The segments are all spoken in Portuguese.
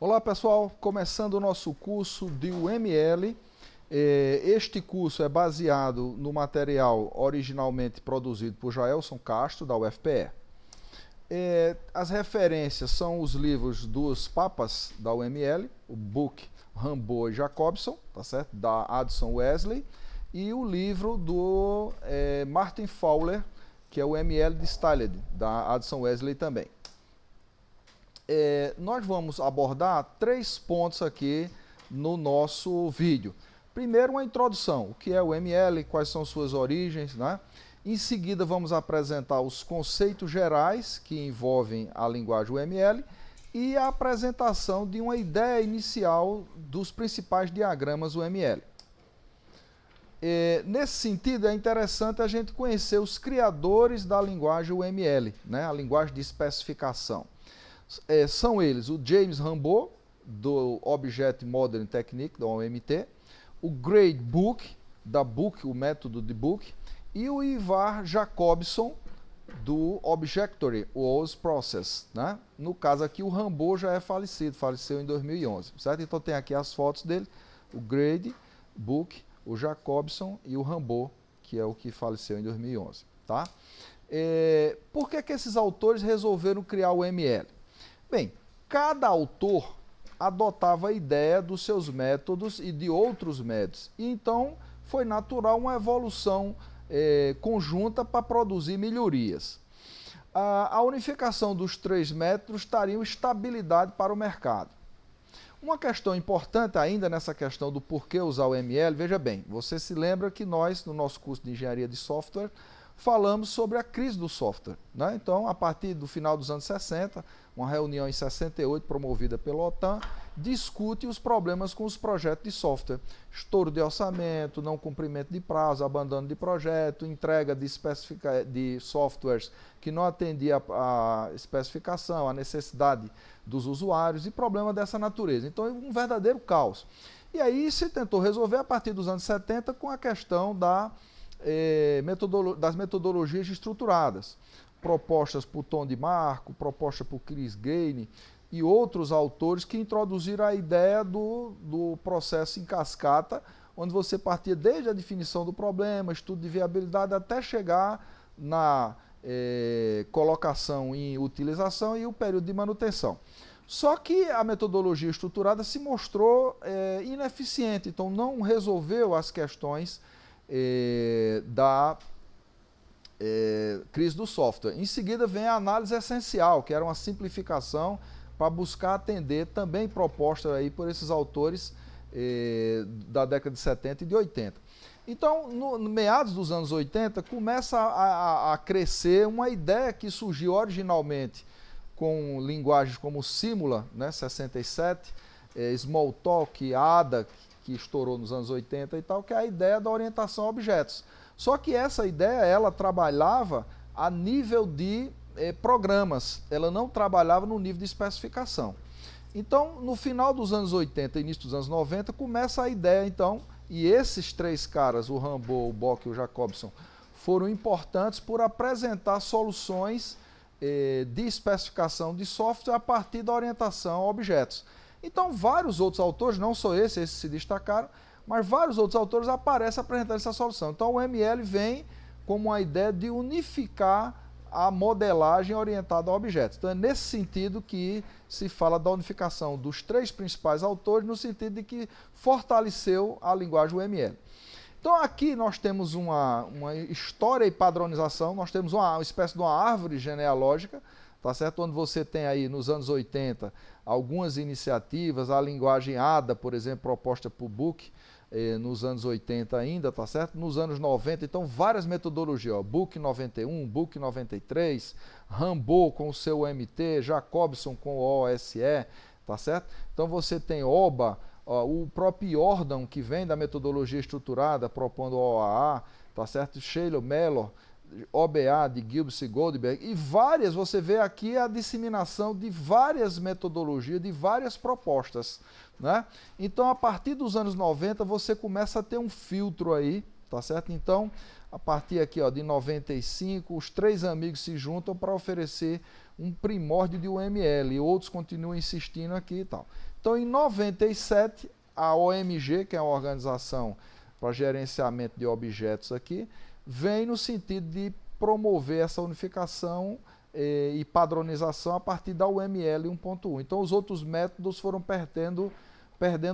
Olá pessoal, começando o nosso curso de UML. Este curso é baseado no material originalmente produzido por Jaelson Castro, da UFPE. As referências são os livros dos papas da UML, o book Rambaud e Jacobson, tá certo? Da Addison Wesley, e o livro do Martin Fowler, que é o UML Distilled, da Addison Wesley também. Nós vamos abordar 3 pontos aqui no nosso vídeo. Primeiro, uma introdução, o que é o UML, quais são suas origens, né? Em seguida, vamos apresentar os conceitos gerais que envolvem a linguagem UML e a apresentação de uma ideia inicial dos principais diagramas UML. Nesse sentido, é interessante a gente conhecer os criadores da linguagem UML, né? A linguagem de especificação. São eles o James Rambaud, do Object Modeling Technique, da OMT, o Grade Book, da Book, o método de Book, e o Ivar Jacobson, do Objectory Wars Process. Né? No caso aqui, o Rambaud já é falecido, faleceu em 2011. Certo? Então tem aqui as fotos dele, o Grade Book, o Jacobson e o Rambaud, que é o que faleceu em 2011. Tá? Por que esses autores resolveram criar o UML? Bem, cada autor adotava a ideia dos seus métodos e de outros métodos. E então foi natural uma evolução conjunta para produzir melhorias. A unificação dos 3 métodos traria estabilidade para o mercado. Uma questão importante ainda nessa questão do porquê usar o UML, veja bem, você se lembra que nós, no nosso curso de Engenharia de Software, falamos sobre a crise do software. Né? Então, a partir do final dos anos 60, uma reunião em 68, promovida pela OTAN, discute os problemas com os projetos de software. Estouro de orçamento, não cumprimento de prazo, abandono de projeto, entrega de softwares que não atendia a especificação, a necessidade dos usuários e problema dessa natureza. Então, é um verdadeiro caos. E aí se tentou resolver a partir dos anos 70 com a questão das metodologias estruturadas, propostas por Tom DeMarco, proposta por Chris Gaine e outros autores que introduziram a ideia do processo em cascata, onde você partia desde a definição do problema, estudo de viabilidade, até chegar na colocação em utilização e o período de manutenção. Só que a metodologia estruturada se mostrou ineficiente, então não resolveu as questões da crise do software. Em seguida vem a análise essencial, que era uma simplificação para buscar atender também propostas aí por esses autores da década de 70 e de 80. Então, no meados dos anos 80, começa a crescer uma ideia que surgiu originalmente com linguagens como Simula, né, 67, Smalltalk, ADA, que estourou nos anos 80 e tal, que é a ideia da orientação a objetos. Só que essa ideia, ela trabalhava a nível de programas, ela não trabalhava no nível de especificação. Então, no final dos anos 80 e início dos anos 90, começa a ideia, então, e esses 3 caras, o Rambaud, o Bock e o Jacobson, foram importantes por apresentar soluções de especificação de software a partir da orientação a objetos. Então, vários outros autores, não só esses se destacaram, mas vários outros autores aparecem apresentando essa solução. Então, o UML vem como uma ideia de unificar a modelagem orientada a objetos. Então, é nesse sentido que se fala da unificação dos 3 principais autores, no sentido de que fortaleceu a linguagem UML. Então, aqui nós temos uma história e padronização, nós temos uma espécie de uma árvore genealógica, tá certo? Onde você tem aí, nos anos 80, algumas iniciativas, a linguagem ADA, por exemplo, proposta por Book, nos anos 80 ainda, tá certo? Nos anos 90, então, várias metodologias, ó, Book 91, Book 93, Rambaud com o seu OMT, Jacobson com o OSE, tá certo? Então, você tem OBA, ó, o próprio Jordan, que vem da metodologia estruturada, propondo o OAA, tá certo? Sheila Mellor, OBA de Gilbert e Goldberg, e várias, você vê aqui a disseminação de várias metodologias, de várias propostas. Né? Então, a partir dos anos 90, você começa a ter um filtro aí, tá certo? Então, a partir aqui, ó, de 95, os 3 amigos se juntam para oferecer um primórdio de UML, e outros continuam insistindo aqui e tal. Então, em 97, a OMG, que é a Organização para Gerenciamento de Objetos aqui, vem no sentido de promover essa unificação e padronização a partir da UML 1.1. Então, os outros métodos foram perdendo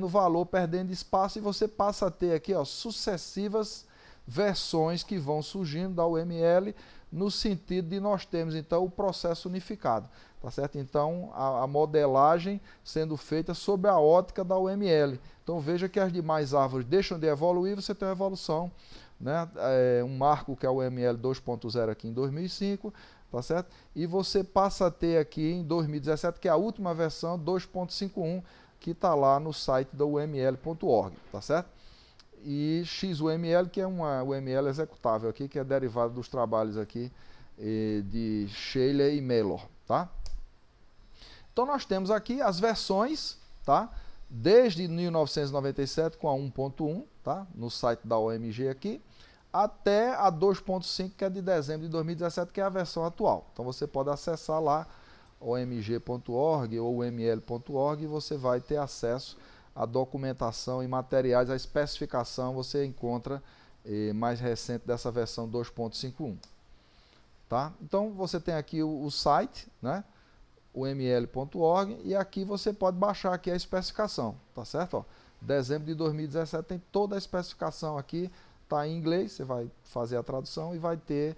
valor, perdendo espaço, e você passa a ter aqui, ó, sucessivas versões que vão surgindo da UML, no sentido de nós termos, então, o processo unificado, tá certo? Então, a modelagem sendo feita sob a ótica da UML. Então, veja que as demais árvores deixam de evoluir, você tem uma evolução, né? Um marco que é o UML 2.0 aqui em 2005, tá certo? E você passa a ter aqui em 2017, que é a última versão, 2.51, que está lá no site da uml.org, tá certo? E XUML, que é uma UML executável aqui, que é derivado dos trabalhos aqui de Scheler e Mellor, tá? Então nós temos aqui as versões, tá? Desde 1997 com a 1.1, tá? No site da OMG aqui, até a 2.5, que é de dezembro de 2017, que é a versão atual. Então você pode acessar lá omg.org ou uml.org e você vai ter acesso à documentação e materiais, a especificação você encontra mais recente dessa versão 2.51. Tá? Então você tem aqui o site, né? uml.org, e aqui você pode baixar aqui a especificação, tá certo? Ó, dezembro de 2017 tem toda a especificação aqui, está em inglês, você vai fazer a tradução e vai ter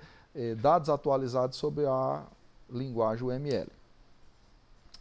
dados atualizados sobre a linguagem UML.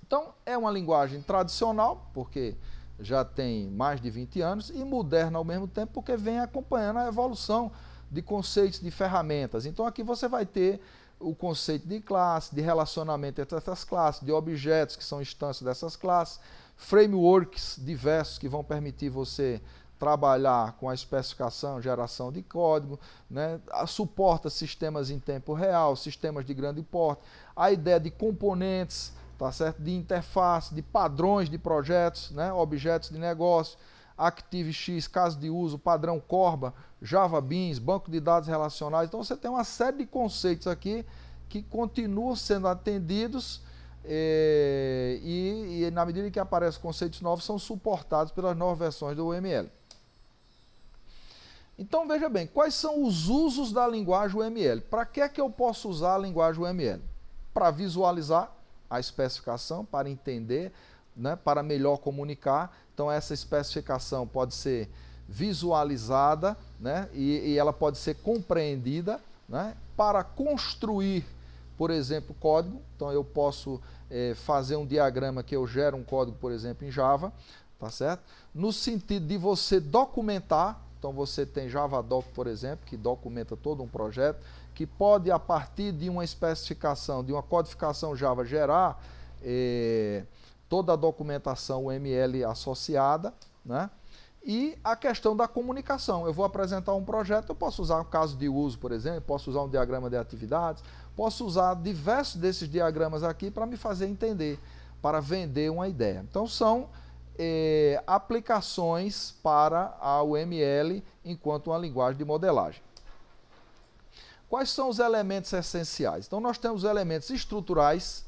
Então, é uma linguagem tradicional, porque já tem mais de 20 anos, e moderna ao mesmo tempo, porque vem acompanhando a evolução de conceitos, de ferramentas. Então, aqui você vai ter o conceito de classe, de relacionamento entre essas classes, de objetos que são instâncias dessas classes, frameworks diversos que vão permitir você trabalhar com a especificação, geração de código, né? Suporta sistemas em tempo real, sistemas de grande porte, a ideia de componentes, tá certo? De interface, de padrões de projetos, né? Objetos de negócio, ActiveX, caso de uso, padrão Corba, Java Beans, banco de dados relacionais. Então você tem uma série de conceitos aqui que continuam sendo atendidos e na medida que aparecem conceitos novos, são suportados pelas novas versões do UML. Então veja bem, quais são os usos da linguagem UML? Para que é que eu posso usar a linguagem UML? Para visualizar a especificação, para entender, né, para melhor comunicar. Então essa especificação pode ser visualizada, né, e ela pode ser compreendida, né, para construir, por exemplo, código. Então eu posso fazer um diagrama que eu gero um código, por exemplo, em Java, tá certo? No sentido de você documentar. Então você tem JavaDoc, por exemplo, que documenta todo um projeto, que pode, a partir de uma especificação, de uma codificação Java, gerar toda a documentação UML associada, né? E a questão da comunicação. Eu vou apresentar um projeto, eu posso usar um caso de uso, por exemplo, posso usar um diagrama de atividades, posso usar diversos desses diagramas aqui para me fazer entender, para vender uma ideia. Então são aplicações para a UML enquanto uma linguagem de modelagem. Quais são os elementos essenciais? Então nós temos elementos estruturais,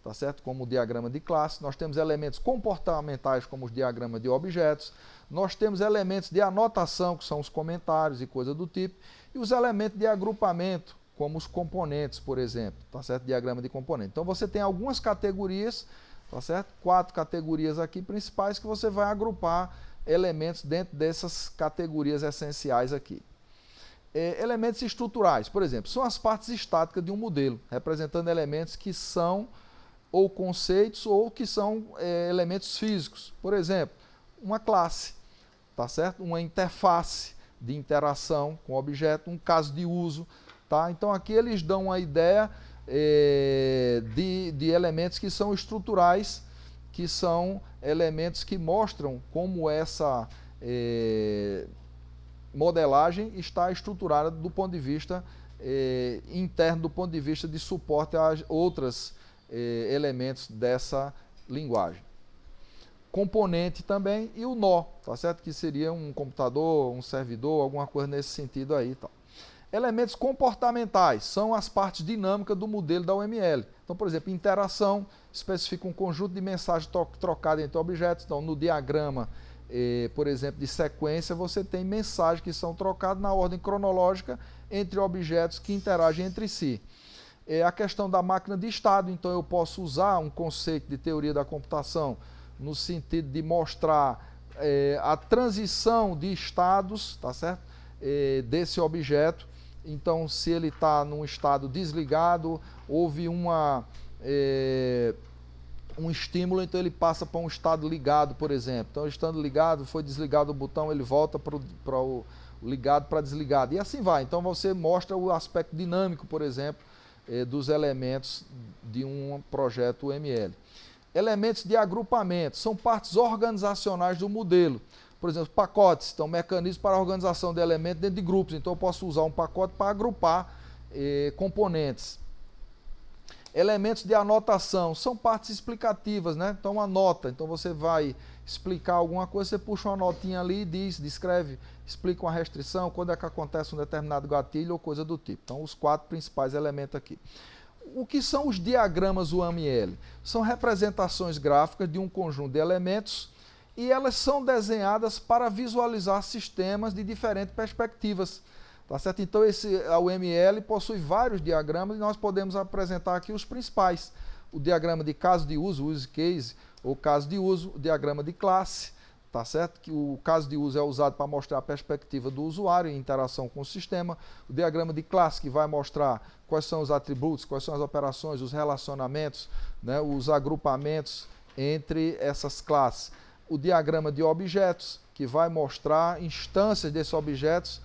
tá certo? Como o diagrama de classe, nós temos elementos comportamentais, como os diagramas de objetos, nós temos elementos de anotação, que são os comentários e coisa do tipo, e os elementos de agrupamento, como os componentes, por exemplo, tá certo? Diagrama de componente. Então você tem algumas categorias, tá certo? 4 categorias aqui principais que você vai agrupar elementos dentro dessas categorias essenciais aqui. Elementos estruturais, por exemplo, são as partes estáticas de um modelo, representando elementos que são ou conceitos ou que são elementos físicos. Por exemplo, uma classe, tá certo? Uma interface de interação com o objeto, um caso de uso, tá? Então aqui eles dão uma ideia de elementos que são estruturais, que são elementos que mostram como essa modelagem está estruturada do ponto de vista interno, do ponto de vista de suporte a outros elementos dessa linguagem. componente também, e o nó, tá certo? Que seria um computador, um servidor, alguma coisa nesse sentido aí, tá? Elementos comportamentais são as partes dinâmicas do modelo da UML. Então, por exemplo, interação especifica um conjunto de mensagens trocadas entre objetos. Então, no diagrama, por exemplo, de sequência, você tem mensagens que são trocadas na ordem cronológica entre objetos que interagem entre si. A questão da máquina de estado, então eu posso usar um conceito de teoria da computação no sentido de mostrar a transição de estados, tá certo? Desse objeto. Então, se ele está num estado desligado, houve um estímulo, então ele passa para um estado ligado, por exemplo. Então, estando ligado, foi desligado o botão, ele volta para o ligado para desligado. E assim vai. Então, você mostra o aspecto dinâmico, por exemplo, dos elementos de um projeto UML. Elementos de agrupamento são partes organizacionais do modelo. Por exemplo, pacotes, então mecanismos para a organização de elementos dentro de grupos. Então eu posso usar um pacote para agrupar componentes. Elementos de anotação são partes explicativas, né? Então uma nota, então você vai explicar alguma coisa, você puxa uma notinha ali e descreve, explica uma restrição, quando é que acontece um determinado gatilho ou coisa do tipo. Então os 4 principais elementos aqui. O que são os diagramas UML? São representações gráficas de um conjunto de elementos e elas são desenhadas para visualizar sistemas de diferentes perspectivas. Tá certo? Então a UML possui vários diagramas e nós podemos apresentar aqui os principais. O diagrama de caso de uso, use case, ou caso de uso, o diagrama de classe, tá certo? Que o caso de uso é usado para mostrar a perspectiva do usuário em interação com o sistema. O diagrama de classe, que vai mostrar quais são os atributos, quais são as operações, os relacionamentos, né, os agrupamentos entre essas classes. O diagrama de objetos, que vai mostrar instâncias desses objetos,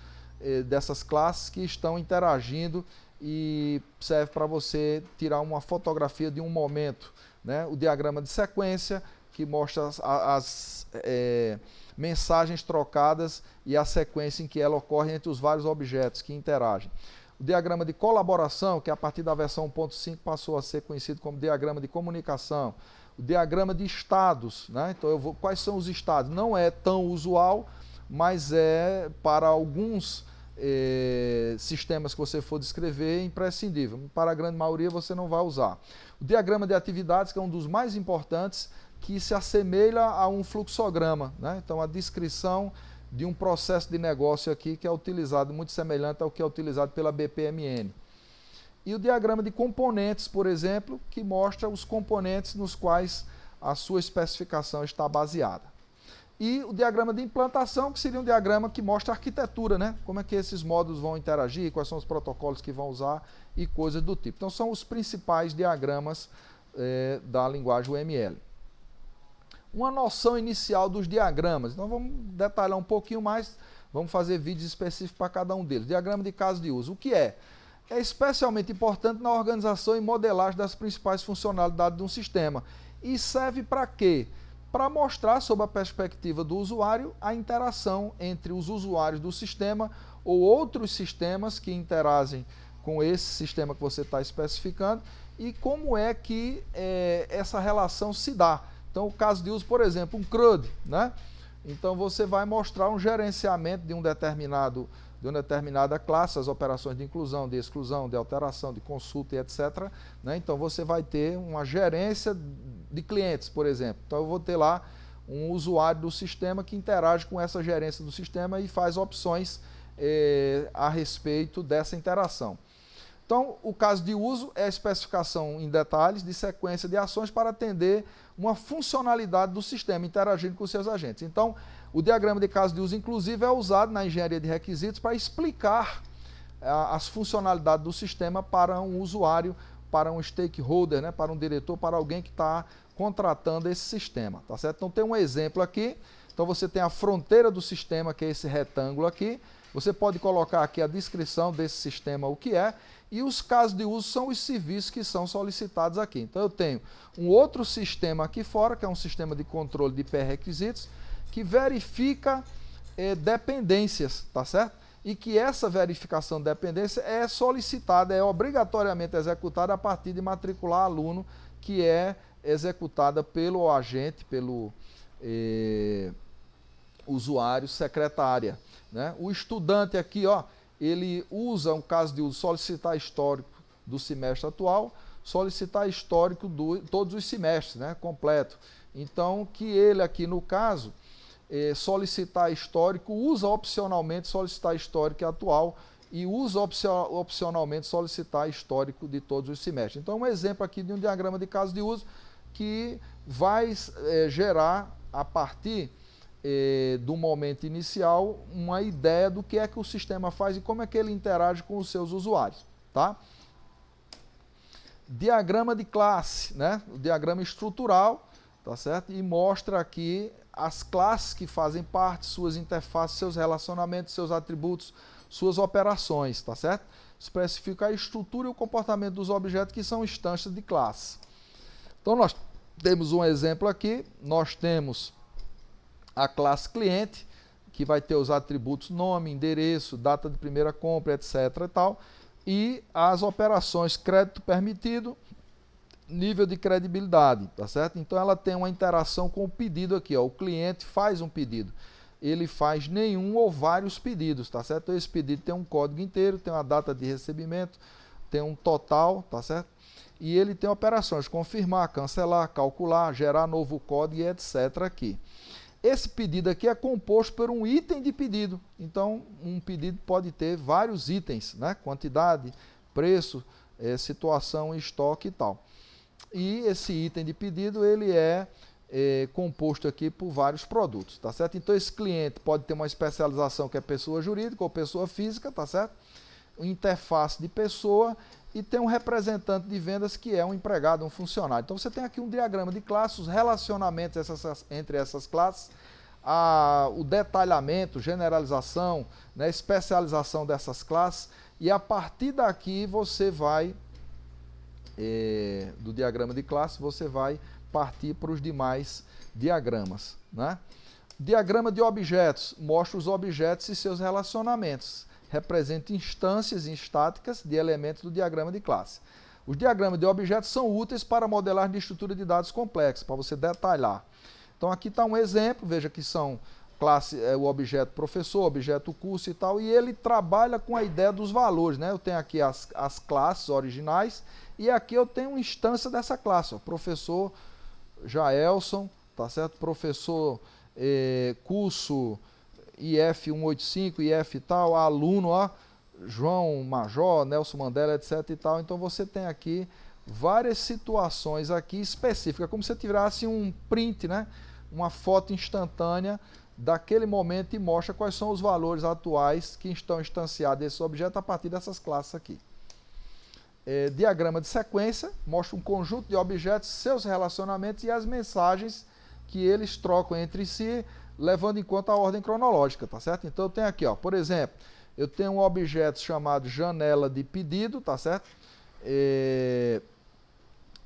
dessas classes que estão interagindo e serve para você tirar uma fotografia de um momento, né? O diagrama de sequência, que mostra as mensagens trocadas e a sequência em que ela ocorre entre os vários objetos que interagem. O diagrama de colaboração, que a partir da versão 1.5 passou a ser conhecido como diagrama de comunicação. O diagrama de estados, né? Então quais são os estados? Não é tão usual, mas para alguns sistemas que você for descrever, imprescindível. Para a grande maioria você não vai usar. O diagrama de atividades, que é um dos mais importantes, que se assemelha a um fluxograma, né? Então a descrição de um processo de negócio aqui que é utilizado, muito semelhante ao que é utilizado pela BPMN. E o diagrama de componentes, por exemplo, que mostra os componentes nos quais a sua especificação está baseada. E o diagrama de implantação, que seria um diagrama que mostra a arquitetura, né? Como é que esses módulos vão interagir, quais são os protocolos que vão usar e coisas do tipo. Então são os principais diagramas da linguagem UML. Uma noção inicial dos diagramas. Então vamos detalhar um pouquinho mais, vamos fazer vídeos específicos para cada um deles. Diagrama de caso de uso. O que é? É especialmente importante na organização e modelagem das principais funcionalidades de um sistema. E serve para quê? Para mostrar, sob a perspectiva do usuário, a interação entre os usuários do sistema ou outros sistemas que interagem com esse sistema que você está especificando e como é que essa relação se dá. Então, o caso de uso, por exemplo, um CRUD, né? Então, você vai mostrar um gerenciamento de uma determinada classe, as operações de inclusão, de exclusão, de alteração, de consulta e etc. Né? Então, você vai ter uma gerência de clientes, por exemplo. Então, eu vou ter lá um usuário do sistema que interage com essa gerência do sistema e faz opções a respeito dessa interação. Então, o caso de uso é a especificação em detalhes de sequência de ações para atender uma funcionalidade do sistema interagindo com seus agentes. Então, o diagrama de caso de uso, inclusive, é usado na engenharia de requisitos para explicar as funcionalidades do sistema para um usuário, para um stakeholder, né, para um diretor, para alguém que está contratando esse sistema. Tá certo? Então, tem um exemplo aqui. Então, você tem a fronteira do sistema, que é esse retângulo aqui. Você pode colocar aqui a descrição desse sistema, o que é, e os casos de uso são os serviços que são solicitados aqui. Então, eu tenho um outro sistema aqui fora, que é um sistema de controle de pré-requisitos, que verifica dependências, tá certo? E que essa verificação de dependência é solicitada, é obrigatoriamente executada a partir de matricular aluno, que é executada pelo agente, pelo usuário secretária, né? O estudante aqui, ó, ele usa um caso de uso solicitar histórico do semestre atual, solicitar histórico de todos os semestres, né, completo. Então, que ele aqui no caso, solicitar histórico, usa opcionalmente solicitar histórico atual e usa opcionalmente solicitar histórico de todos os semestres. Então, um exemplo aqui de um diagrama de caso de uso que vai gerar, a partir do momento inicial, uma ideia do que é que o sistema faz e como é que ele interage com os seus usuários, tá? Diagrama de classe, né? O diagrama estrutural, tá certo? E mostra aqui as classes que fazem parte, suas interfaces, seus relacionamentos, seus atributos, suas operações, tá certo? Especifica a estrutura e o comportamento dos objetos que são instâncias de classe. Então, nós temos um exemplo aqui, nós temos a classe cliente, que vai ter os atributos nome, endereço, data de primeira compra, etc. e tal, e as operações crédito permitido, nível de credibilidade, tá certo? Então ela tem uma interação com o pedido aqui, ó. O cliente faz um pedido, ele faz nenhum ou vários pedidos, tá certo? Então esse pedido tem um código inteiro, tem uma data de recebimento, tem um total, tá certo? E ele tem operações, confirmar, cancelar, calcular, gerar novo código e etc. aqui. Esse pedido aqui é composto por um item de pedido. Então, um pedido pode ter vários itens, né? Quantidade, preço, situação, estoque e tal. E esse item de pedido, ele é composto aqui por vários produtos, tá certo? Então, esse cliente pode ter uma especialização que é pessoa jurídica ou pessoa física, tá certo? Interface de pessoa e tem um representante de vendas que é um empregado, um funcionário. Então você tem aqui um diagrama de classes, os relacionamentos entre essas classes, o detalhamento, generalização, né, especialização dessas classes, e a partir daqui você vai, do diagrama de classe, você vai partir para os demais diagramas, né? Diagrama de objetos mostra os objetos e seus relacionamentos. Representa instâncias estáticas de elementos do diagrama de classe. Os diagramas de objetos são úteis para modelagem de estrutura de dados complexa, para você detalhar. Então aqui está um exemplo, veja que são classe, o objeto professor, objeto curso e tal, e ele trabalha com a ideia dos valores, né? Eu tenho aqui as classes originais e aqui eu tenho uma instância dessa classe, ó, professor Jaelson, tá certo? Professor curso IF 185, IF tal, aluno, ó, João Major, Nelson Mandela, etc. e tal. Então você tem aqui várias situações aqui específicas, como se você tirasse um print, né? Uma foto instantânea daquele momento e mostra quais são os valores atuais que estão instanciados desse objeto a partir dessas classes aqui. Diagrama de sequência mostra um conjunto de objetos, seus relacionamentos e as mensagens que eles trocam entre si, levando em conta a ordem cronológica, tá certo? Então eu tenho aqui, ó, por exemplo, eu tenho um objeto chamado janela de pedido, tá certo?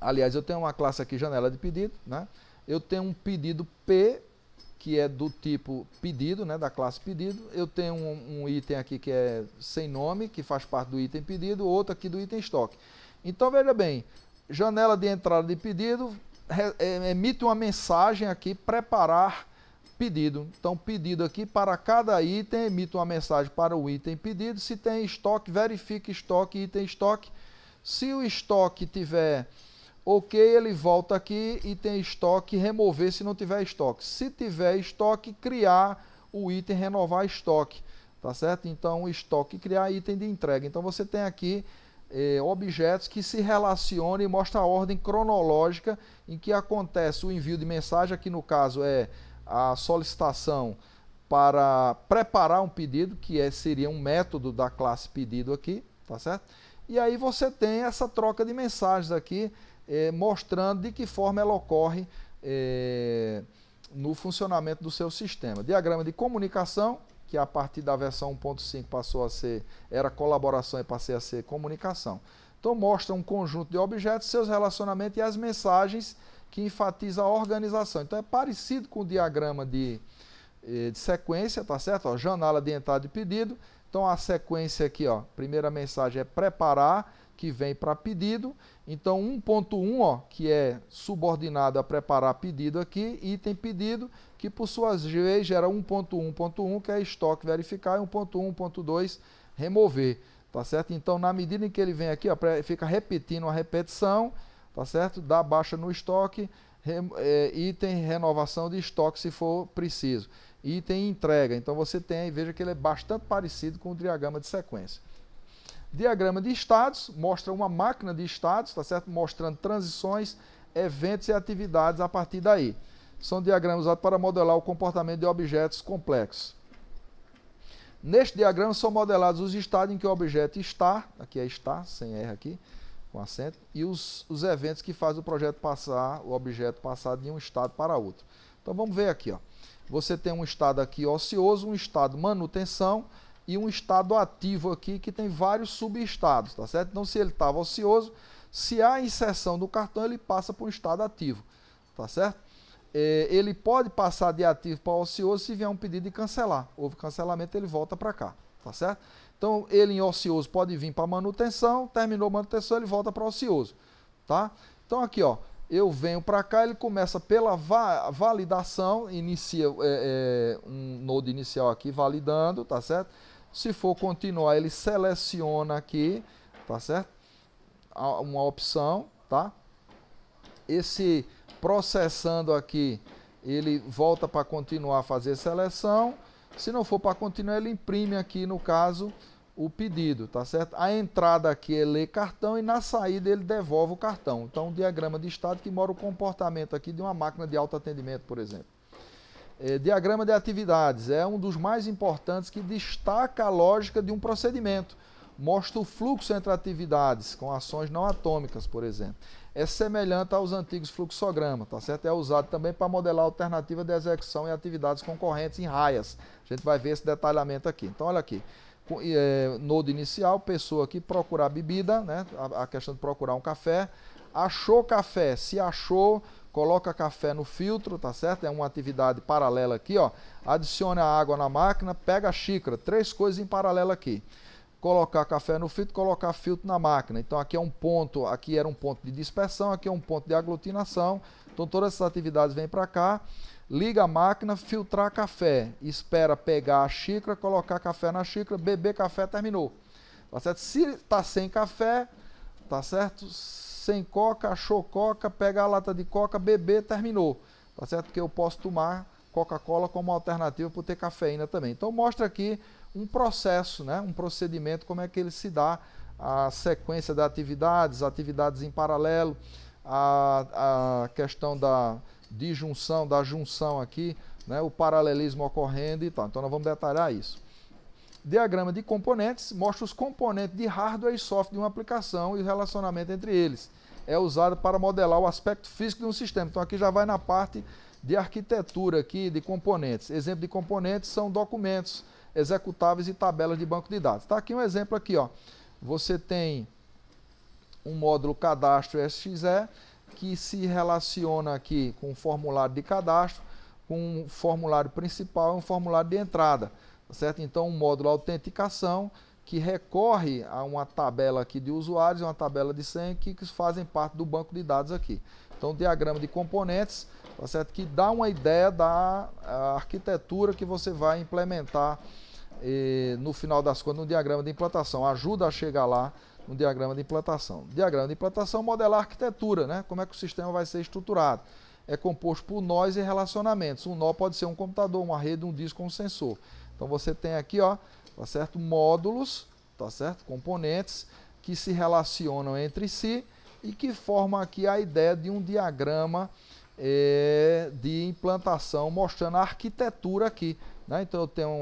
Aliás, eu tenho uma classe aqui, janela de pedido, né? Eu tenho um pedido P, que é do tipo pedido, né, da classe pedido. Eu tenho um item aqui que é sem nome, que faz parte do item pedido, outro aqui do item estoque. Então, veja bem, janela de entrada de pedido, emite uma mensagem aqui, preparar pedido. Então, pedido aqui, para cada item, emite uma mensagem para o item pedido. Se tem estoque, verifique estoque, item estoque. Se o estoque tiver ok, ele volta aqui e tem estoque, remover se não tiver estoque. Se tiver estoque, criar o item, renovar estoque, tá certo? Então, estoque, criar item de entrega. Então, você tem aqui objetos que se relacionam e mostra a ordem cronológica em que acontece o envio de mensagem. Aqui, no caso, é a solicitação para preparar um pedido, que seria um método da classe pedido aqui, tá certo? E aí você tem essa troca de mensagens aqui, mostrando de que forma ela ocorre no funcionamento do seu sistema. Diagrama de comunicação, que a partir da versão 1.5 passou a ser, era colaboração e passei a ser comunicação. Então mostra um conjunto de objetos, seus relacionamentos e as mensagens que enfatiza a organização. Então é parecido com o diagrama de sequência, tá certo? Ó, janela de entrada de pedido. Então a sequência aqui, ó, primeira mensagem é preparar, que vem para pedido. Então 1.1, ó, que é subordinado a preparar pedido aqui, item pedido, que por sua vez gera 1.1.1, que é estoque verificar, e 1.1, 1.2 remover, tá certo? Então na medida em que ele vem aqui, ó, fica repetindo a repetição, tá certo? Dá baixa no estoque, item renovação de estoque se for preciso, item entrega. Então você tem aí, veja que ele é bastante parecido com o diagrama de sequência. Diagrama de estados mostra uma máquina de estados, tá certo? Mostrando transições, eventos e atividades a partir daí. São diagramas usados para modelar o comportamento de objetos complexos. Neste diagrama são modelados os estados em que o objeto está, aqui é está, sem R aqui, com acento, e os eventos que fazem o objeto passar de um estado para outro. Então vamos ver aqui, ó. Você tem um estado aqui ocioso, um estado manutenção e um estado ativo aqui que tem vários subestados, tá certo? Então se ele estava ocioso, se há inserção do cartão, ele passa para um estado ativo, tá certo? Ele pode passar de ativo para ocioso se vier um pedido de cancelar. Houve cancelamento, ele volta para cá, tá certo? Então, ele em ocioso pode vir para manutenção, terminou a manutenção, ele volta para ocioso, tá? Então, aqui, ó, eu venho para cá, ele começa pela validação, inicia um node inicial aqui, validando, tá certo? Se for continuar, ele seleciona aqui, tá certo? Uma opção, tá? Esse processando aqui, ele volta para continuar a fazer seleção. Se não for para continuar, ele imprime aqui, no caso, o pedido, tá certo? A entrada aqui é ler cartão e na saída ele devolve o cartão. Então, um diagrama de estado que mostra o comportamento aqui de uma máquina de autoatendimento, por exemplo. Diagrama de atividades é um dos mais importantes que destaca a lógica de um procedimento. Mostra o fluxo entre atividades, com ações não atômicas, por exemplo. É semelhante aos antigos fluxogramas, tá certo? É usado também para modelar a alternativa de execução em atividades concorrentes em raias. A gente vai ver esse detalhamento aqui. Então, olha aqui. Node inicial, pessoa aqui, procurar bebida, né? A questão de procurar um café. Achou café, se achou, coloca café no filtro, tá certo? É uma atividade paralela aqui, ó. Adicione a água na máquina, pega a xícara, 3 coisas em paralelo aqui. Colocar café no filtro, colocar filtro na máquina. Então aqui é um ponto, aqui era um ponto de dispersão, aqui é um ponto de aglutinação. Então todas essas atividades vêm para cá. Liga a máquina, filtrar café, espera pegar a xícara, colocar café na xícara, beber café, terminou. Tá certo? Se está sem café, tá certo? Sem coca, achou coca, pega a lata de coca, beber, terminou. Tá certo? Porque eu posso tomar Coca-Cola como alternativa por ter cafeína também. Então mostra aqui um processo, né? Um procedimento, como é que ele se dá, a sequência de atividades em paralelo, a questão da disjunção, da junção aqui, né? O paralelismo ocorrendo e tal. Então nós vamos detalhar isso. Diagrama de componentes mostra os componentes de hardware e software de uma aplicação e o relacionamento entre eles. É usado para modelar o aspecto físico de um sistema. Então aqui já vai na parte de arquitetura aqui, de componentes. Exemplo de componentes são documentos executáveis e tabelas de banco de dados. Está aqui um exemplo aqui, ó. Você tem um módulo cadastro SXE que se relaciona aqui com o formulário de cadastro, com o formulário principal e um formulário de entrada, tá certo? Então, um módulo autenticação que recorre a uma tabela aqui de usuários, uma tabela de senha que fazem parte do banco de dados aqui. Então, o diagrama de componentes, tá certo? Que dá uma ideia da arquitetura que você vai implementar no final das contas no diagrama de implantação. Ajuda a chegar lá no diagrama de implantação. Diagrama de implantação modelar a arquitetura, né? Como é que o sistema vai ser estruturado. É composto por nós e relacionamentos. Um nó pode ser um computador, uma rede, um disco, um sensor. Então você tem aqui, ó, tá certo? Módulos, tá certo? Componentes que se relacionam entre si e que formam aqui a ideia de um diagrama de implantação mostrando a arquitetura aqui, né? Então eu tenho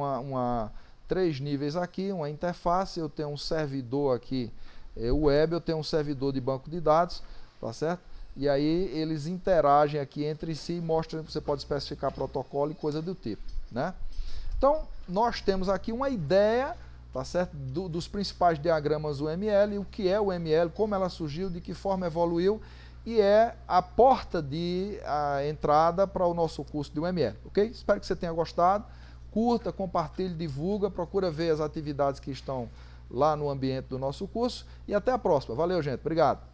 3 níveis aqui, uma interface, eu tenho um servidor aqui, web, eu tenho um servidor de banco de dados, tá certo? E aí eles interagem aqui entre si e mostram, você pode especificar protocolo e coisa do tipo, né? Então, nós temos aqui uma ideia, tá certo? Dos principais diagramas do ML, o que é o ML, como ela surgiu, de que forma evoluiu, e é a porta de entrada para o nosso curso de UML, ok? Espero que você tenha gostado. Curta, compartilhe, divulga, procura ver as atividades que estão lá no ambiente do nosso curso. E até a próxima. Valeu, gente. Obrigado.